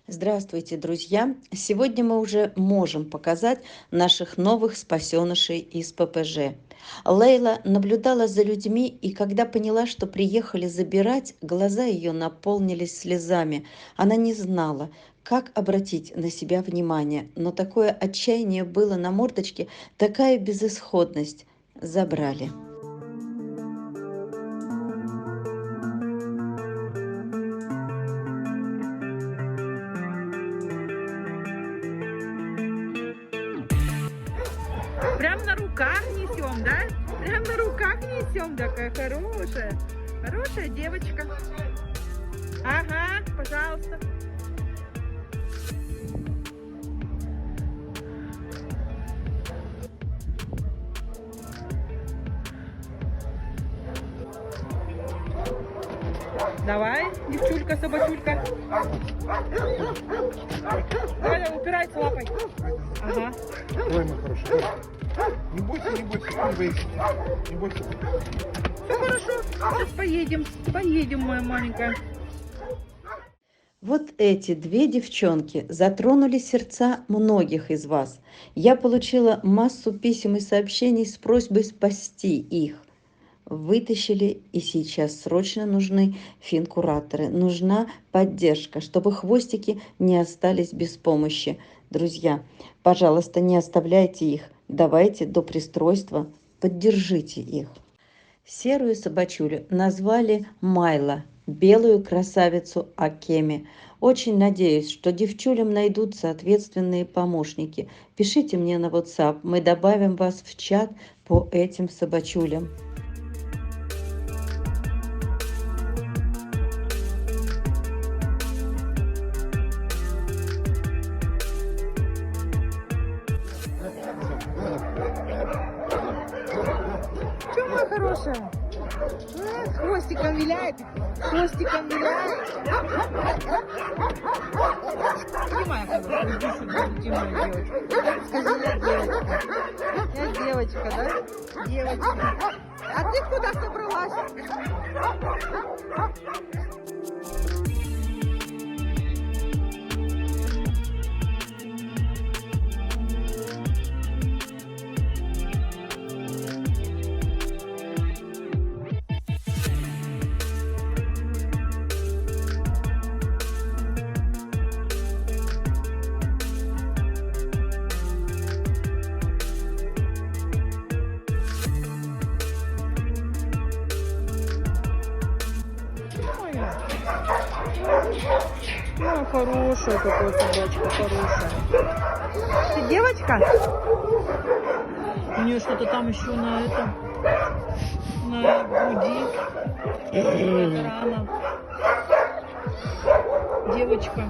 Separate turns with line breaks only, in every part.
Здравствуйте, друзья! Сегодня мы уже можем показать наших новых спасенышей из ППЖ. Лейла наблюдала за людьми, и когда поняла, что приехали забирать, глаза ее наполнились слезами. Она не знала, как обратить на себя внимание, но такое отчаяние было на мордочке, такая безысходность. Забрали.
Прям на руках несем, да? Прям на руках несем, такая хорошая. Хорошая девочка. Ага, пожалуйста. Давай, девчулька, собачулька. Давай, упирайся лапой. Ага.
Давай, мой хороший, давай. Не бойся, не бойся, не бойся.
Все хорошо. Сейчас поедем, моя маленькая.
Вот эти две девчонки затронули сердца многих из вас. Я получила массу писем и сообщений с просьбой спасти их. Вытащили, и сейчас срочно нужны финкураторы. Нужна поддержка, чтобы хвостики не остались без помощи. Друзья, пожалуйста, не оставляйте их. Давайте до пристройства поддержите их. Серую собачулю назвали Майла, белую красавицу Акеми. Очень надеюсь, что девчулям найдутся ответственные помощники. Пишите мне на WhatsApp, мы добавим вас в чат по этим собачулям.
Че, моя хорошая? Хвостиком виляет. Хвостиком виляет. Иди, моя хорошая, иди сюда, иди, моя девочка. Скажи, я девочка. Я девочка, да? Девочка. А ты куда собралась? Ну, хорошая такая собачка, хорошая. Ты девочка? У нее что-то там еще на этом, на груди. Рана. Девочка.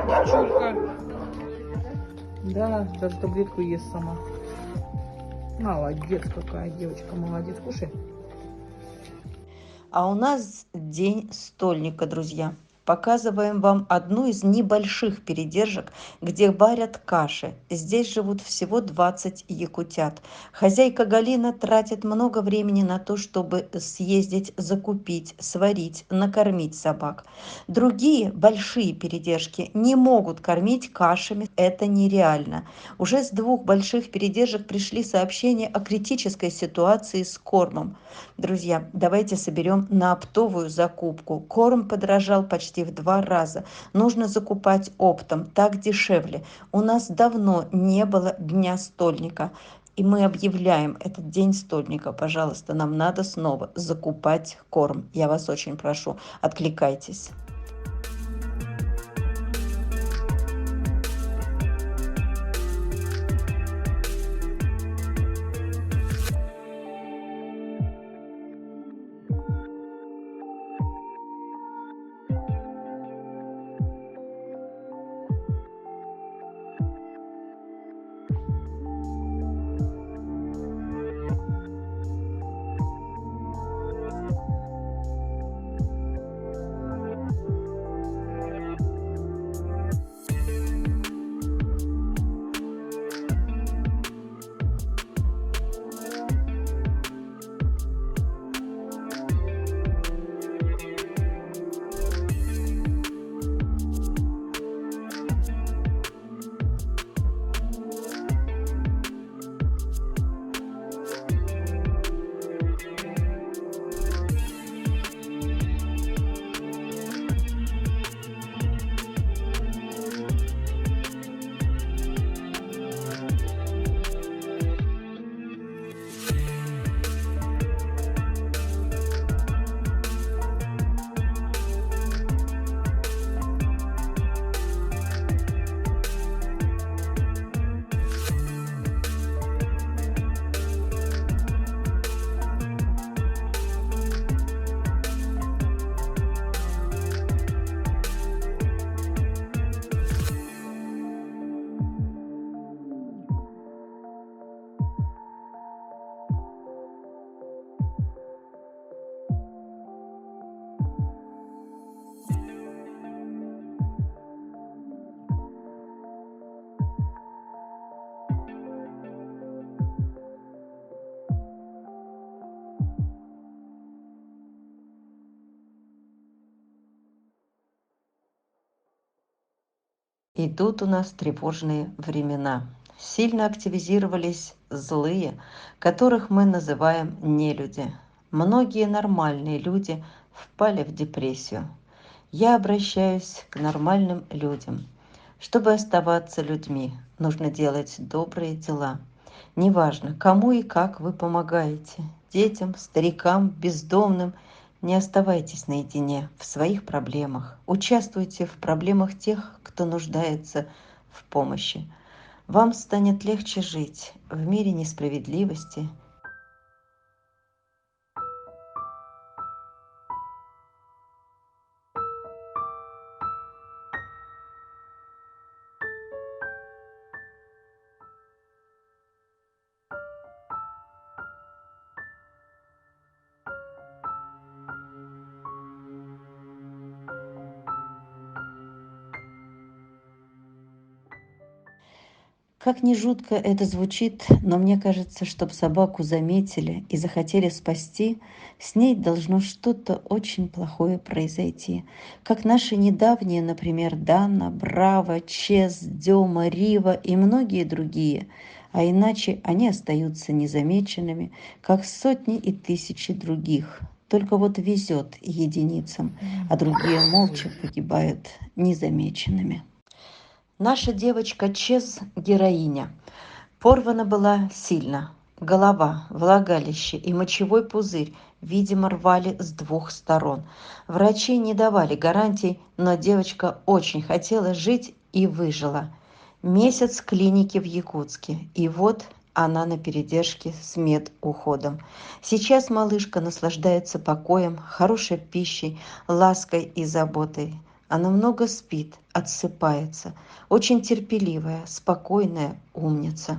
Девчулька. Да, даже таблетку ест сама. Молодец какая девочка, молодец. Кушай.
А у нас день стольника, друзья. Показываем вам одну из небольших передержек, где варят каши. Здесь живут всего 20 якутят. Хозяйка Галина тратит много времени на то, чтобы съездить, закупить, сварить, накормить собак. Другие большие передержки не могут кормить кашами. Это нереально. Уже с 2 больших передержек пришли сообщения о критической ситуации с кормом. Друзья, давайте соберем на оптовую закупку. Корм подорожал почти в 2 раза. Нужно закупать оптом, так дешевле. У нас давно не было дня стольника. И мы объявляем этот день стольника. Пожалуйста, нам надо снова закупать корм. Я вас очень прошу, откликайтесь. Идут у нас тревожные времена. Сильно активизировались злые, которых мы называем нелюди. Многие нормальные люди впали в депрессию. Я обращаюсь к нормальным людям. Чтобы оставаться людьми, нужно делать добрые дела. Неважно, кому и как вы помогаете. Детям, старикам, бездомным. Не оставайтесь наедине в своих проблемах. Участвуйте в проблемах тех, кто нуждается в помощи. Вам станет легче жить в мире несправедливости. Как ни жутко это звучит, но мне кажется, чтобы собаку заметили и захотели спасти, с ней должно что-то очень плохое произойти. Как наши недавние, например, Дана, Браво, Чес, Дема, Рива и многие другие. А иначе они остаются незамеченными, как сотни и тысячи других. Только вот везет единицам, а другие молча погибают незамеченными. Наша девочка Чез – героиня. Порвана была сильно. Голова, влагалище и мочевой пузырь, видимо, рвали с двух сторон. Врачи не давали гарантий, но девочка очень хотела жить и выжила. Месяц клиники в Якутске, и вот она на передержке с медуходом. Сейчас малышка наслаждается покоем, хорошей пищей, лаской и заботой. Она много спит, отсыпается. Очень терпеливая, спокойная умница.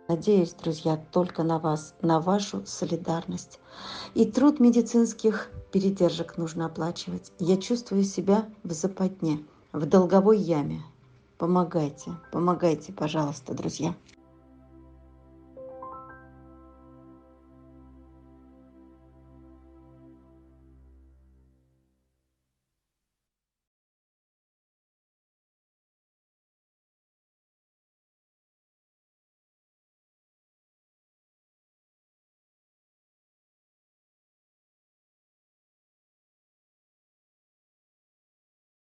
Надеюсь, друзья, только на вас, на вашу солидарность. И труд медицинских передержек нужно оплачивать. Я чувствую себя в западне, в долговой яме. Помогайте, помогайте, пожалуйста, друзья.